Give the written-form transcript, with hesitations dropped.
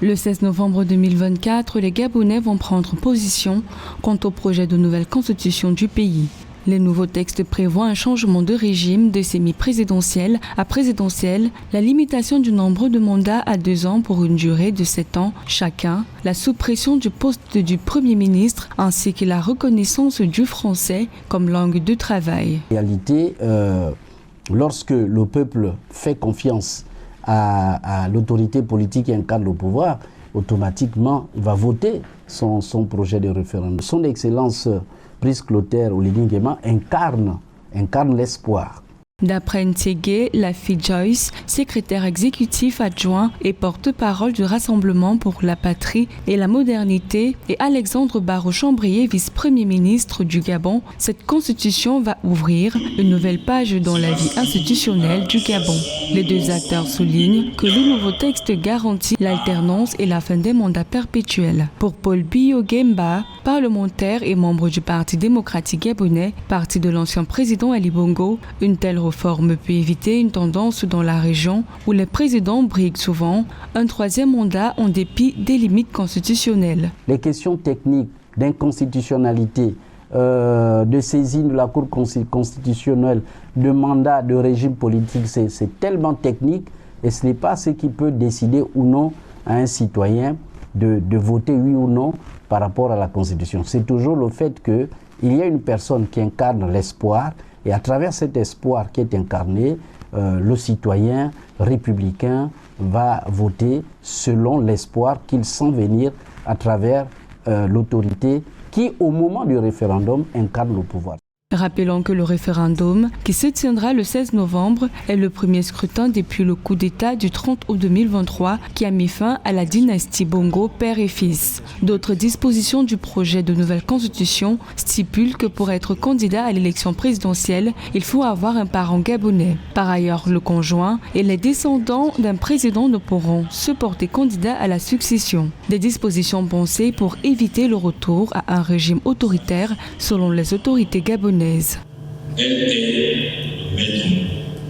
Le 16 novembre 2024, les Gabonais vont prendre position quant au projet de nouvelle constitution du pays. Les nouveaux textes prévoient un changement de régime de semi-présidentiel à présidentiel, la limitation du nombre de mandats à 2 ans pour une durée de 7 ans chacun, la suppression du poste du Premier ministre ainsi que la reconnaissance du français comme langue de travail. En réalité, lorsque le peuple fait confiance à l'autorité politique qui incarne le pouvoir, automatiquement, il va voter son projet de référendum. Son Excellence Brice Clotaire Oligui Nguema incarne l'espoir. D'après Ntségué Lafi Joyce, secrétaire exécutif adjoint et porte-parole du Rassemblement pour la patrie et la modernité, et Alexandre Barrot-Chambrier, vice-premier ministre du Gabon, cette constitution va ouvrir une nouvelle page dans la vie institutionnelle du Gabon. Les deux acteurs soulignent que le nouveau texte garantit l'alternance et la fin des mandats perpétuels. Pour Paul Biyo Gemba, parlementaire et membre du Parti démocratique gabonais, parti de l'ancien président Ali Bongo, une telle réforme peut éviter une tendance dans la région où les présidents briguent souvent un 3e mandat en dépit des limites constitutionnelles. Les questions techniques d'inconstitutionnalité, de saisine de la Cour constitutionnelle, de mandat, de régime politique, c'est tellement technique et ce n'est pas ce qui peut décider ou non à un citoyen de voter oui ou non par rapport à la Constitution. C'est toujours le fait qu'il y a une personne qui incarne l'espoir. Et à travers cet espoir qui est incarné, le citoyen républicain va voter selon l'espoir qu'il sent venir à travers l'autorité qui, au moment du référendum, incarne le pouvoir. Rappelons que le référendum, qui se tiendra le 16 novembre, est le premier scrutin depuis le coup d'État du 30 août 2023 qui a mis fin à la dynastie Bongo père et fils. D'autres dispositions du projet de nouvelle constitution stipulent que pour être candidat à l'élection présidentielle, il faut avoir un parent gabonais. Par ailleurs, le conjoint et les descendants d'un président ne pourront se porter candidat à la succession. Des dispositions pensées pour éviter le retour à un régime autoritaire selon les autorités gabonaises. Elle est maître.